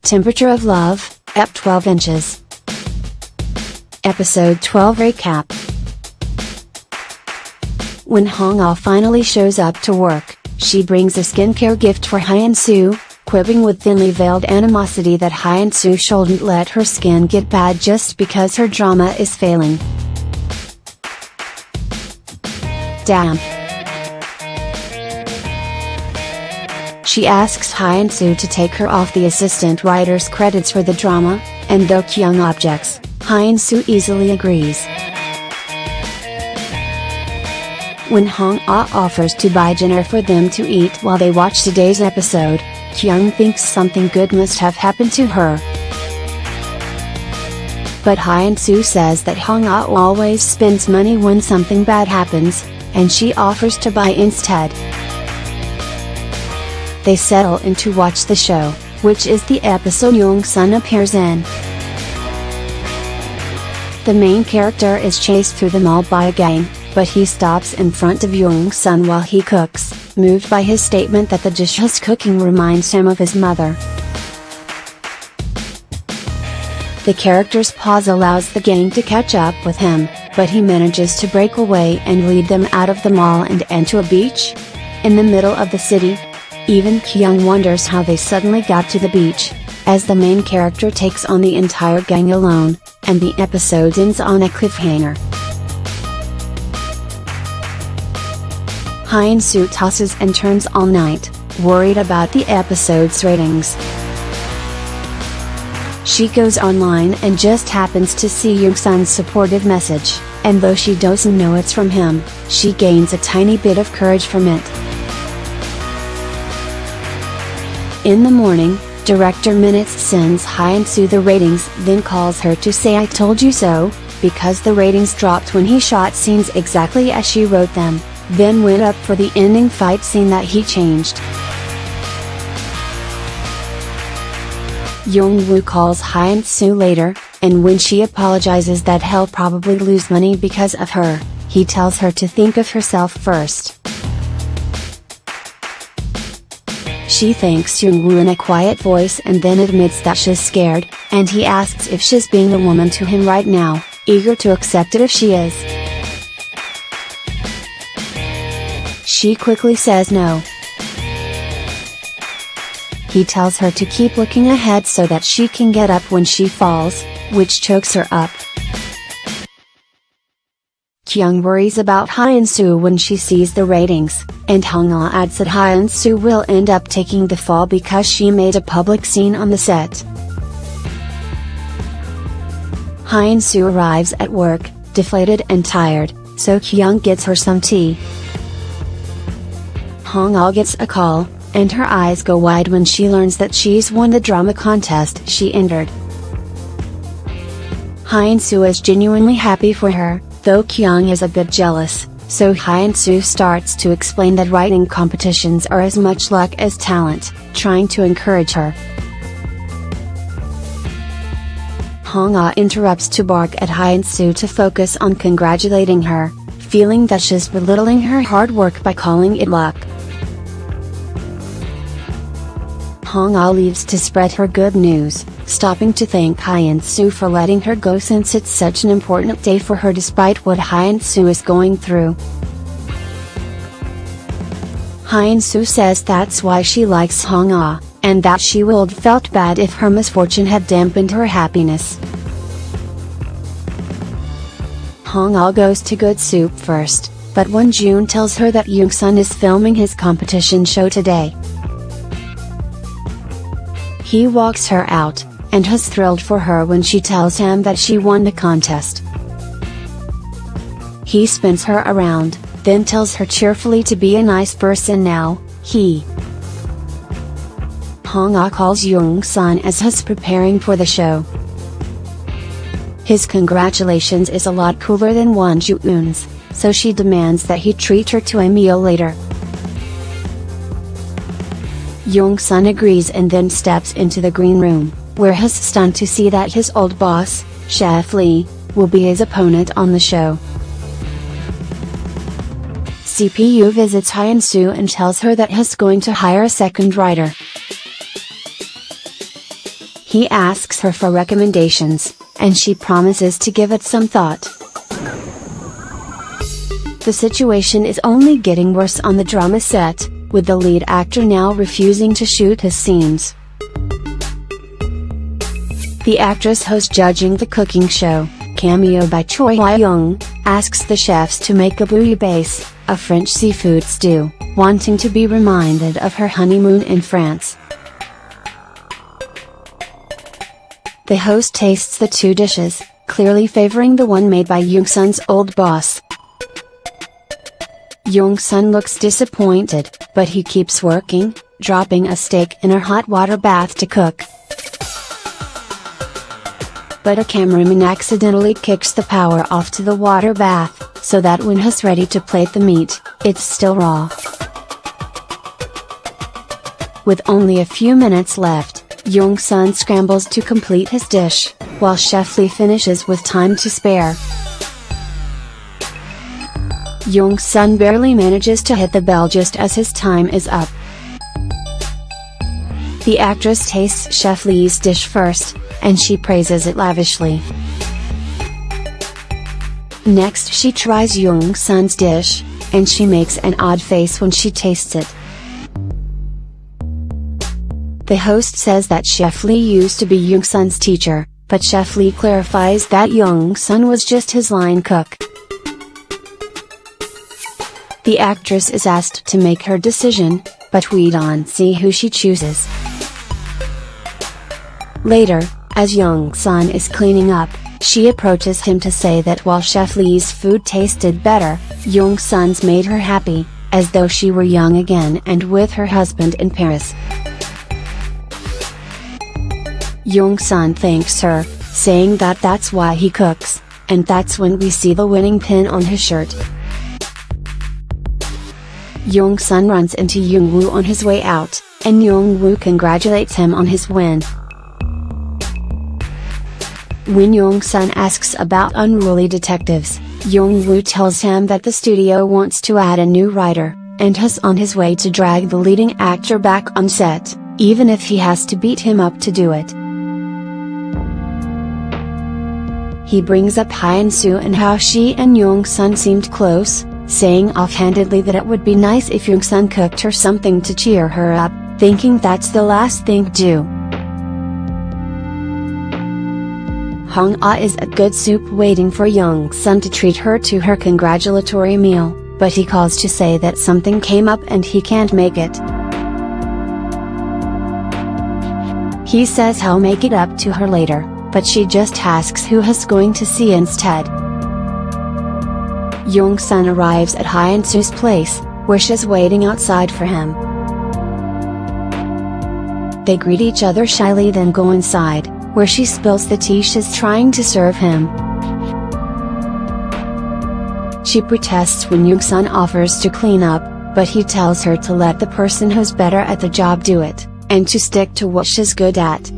Temperature of Love, Ep 12 inches. Episode 12 Recap. When Hong-ah finally shows up to work, she brings a skincare gift for Hyun-soo, quipping with thinly veiled animosity that Hyun-soo shouldn't let her skin get bad just because her drama is failing. Damn. She asks Hyun-soo to take her off the assistant writer's credits for the drama, and though Kyung objects, Hyun-soo easily agrees. When Hong-ah offers to buy dinner for them to eat while they watch today's episode, Kyung thinks something good must have happened to her. But Hyun-soo says that Hong-ah always spends money when something bad happens, and she offers to buy instead. They settle in to watch the show, which is the episode Jung-sun appears in. The main character is chased through the mall by a gang, but he stops in front of Jung-sun while he cooks, moved by his statement that the dish he's cooking reminds him of his mother. The character's pause allows the gang to catch up with him, but he manages to break away and lead them out of the mall and into a beach in the middle of the city. Even Kyung wonders how they suddenly got to the beach, as the main character takes on the entire gang alone, and the episode ends on a cliffhanger. Hyun-soo tosses and turns all night, worried about the episode's ratings. She goes online and just happens to see Jung-sun's supportive message, and though she doesn't know it's from him, she gains a tiny bit of courage from it. In the morning, director Minutes sends Hyun-soo the ratings, then calls her to say "I told you so," because the ratings dropped when he shot scenes exactly as she wrote them, then went up for the ending fight scene that he changed. Jung-woo calls Hyun-soo later, and when she apologizes that he'll probably lose money because of her, he tells her to think of herself first. She thanks Jung-woo in a quiet voice and then admits that she's scared, and he asks if she's being a woman to him right now, eager to accept it if she is. She quickly says no. He tells her to keep looking ahead so that she can get up when she falls, which chokes her up. Kyung worries about Hyun-soo when she sees the ratings, and Hong-ah adds that Hyun-soo will end up taking the fall because she made a public scene on the set. Hyun-soo arrives at work, deflated and tired, so Kyung gets her some tea. Hong-ah gets a call, and her eyes go wide when she learns that she's won the drama contest she entered. Hyun-soo is genuinely happy for her, though Kyung is a bit jealous, so Hyun-soo starts to explain that writing competitions are as much luck as talent, trying to encourage her. Hong-ah interrupts to bark at Hyun-soo to focus on congratulating her, feeling that she's belittling her hard work by calling it luck. Hong-ah leaves to spread her good news, stopping to thank Hyun-soo for letting her go since it's such an important day for her despite what Hyun-soo is going through. Hyun-soo says that's why she likes Hong-ah, and that she would have felt bad if her misfortune had dampened her happiness. Hong-ah goes to Good Soup first, but when June tells her that Jung-sun is filming his competition show today, he walks her out, and is thrilled for her when she tells him that she won the contest. He spins her around, then tells her cheerfully to be a nice person now. Hong-ah calls Jung-sun as he's preparing for the show. His congratulations is a lot cooler than Won-Ju-eun's, so she demands that he treat her to a meal later. Jung-sun agrees and then steps into the green room, where he's stunned to see that his old boss, Chef Lee, will be his opponent on the show. CPU visits Hyun-soo and tells her that he's going to hire a second writer. He asks her for recommendations, and she promises to give it some thought. The situation is only getting worse on the drama set, with the lead actor now refusing to shoot his scenes. The actress host judging the cooking show, cameo by Choi Hwa-young, asks the chefs to make a bouillabaisse, a French seafood stew, wanting to be reminded of her honeymoon in France. The host tastes the two dishes, clearly favoring the one made by Jung-sun's old boss. Jung-sun looks disappointed, but he keeps working, dropping a steak in a hot water bath to cook. But a cameraman accidentally kicks the power off to the water bath, so that when he's ready to plate the meat, it's still raw. With only a few minutes left, Jung-sun scrambles to complete his dish, while Chef Lee finishes with time to spare. Jung-sun barely manages to hit the bell just as his time is up. The actress tastes Chef Lee's dish first, and she praises it lavishly. Next she tries Jung-sun's dish, and she makes an odd face when she tastes it. The host says that Chef Lee used to be Jung-sun's teacher, but Chef Lee clarifies that Jung-sun was just his line cook. The actress is asked to make her decision, but we don't see who she chooses. Later, as Jung-sun is cleaning up, she approaches him to say that while Chef Lee's food tasted better, Jung-sun's made her happy, as though she were young again and with her husband in Paris. Jung-sun thanks her, saying that that's why he cooks, and that's when we see the winning pin on his shirt. Jung-sun runs into Jung-woo on his way out, and Jung-woo congratulates him on his win. When Jung-sun asks about unruly detectives, Jung-woo tells him that the studio wants to add a new writer, and is on his way to drag the leading actor back on set, even if he has to beat him up to do it. He brings up Hyun-soo and how she and Jung-sun seemed close, saying offhandedly that it would be nice if Jung-sun cooked her something to cheer her up, thinking that's the last thing to do. Hong-ah is at good soup waiting for Jung-sun to treat her to her congratulatory meal, but he calls to say that something came up and he can't make it. He says he'll make it up to her later, but she just asks who he's going to see instead. Jung-sun arrives at Hyun-soo's place, where she's waiting outside for him. They greet each other shyly, then go inside, where she spills the tea she's trying to serve him. She protests when Jung-sun offers to clean up, but he tells her to let the person who's better at the job do it, and to stick to what she's good at.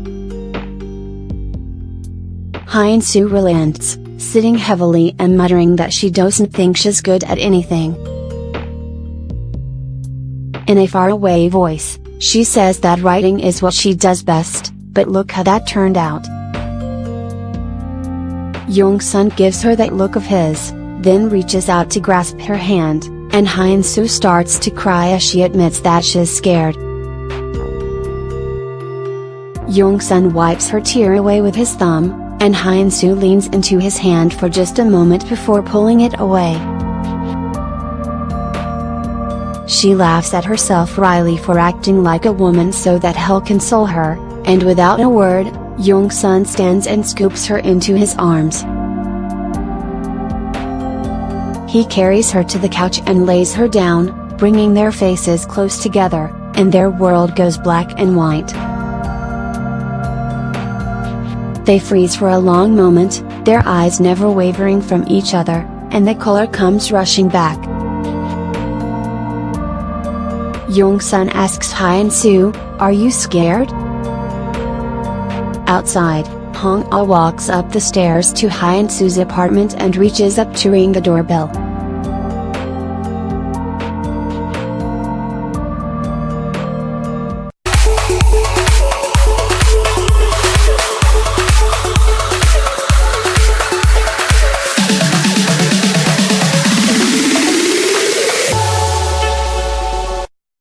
Hyun-soo relents, sitting heavily and muttering that she doesn't think she's good at anything. In a faraway voice, she says that writing is what she does best, but look how that turned out. Jung-sun gives her that look of his, then reaches out to grasp her hand, and Hyun-soo starts to cry as she admits that she's scared. Jung-sun wipes her tear away with his thumb, and Hyun-soo leans into his hand for just a moment before pulling it away. She laughs at herself wryly for acting like a woman so that he'll console her, and without a word, Jung-sun stands and scoops her into his arms. He carries her to the couch and lays her down, bringing their faces close together, and their world goes black and white. They freeze for a long moment, their eyes never wavering from each other, and the color comes rushing back. Jung-sun asks Hyun-soo, "Are you scared?" Outside, Hong-ah walks up the stairs to Hyun-soo's apartment and reaches up to ring the doorbell.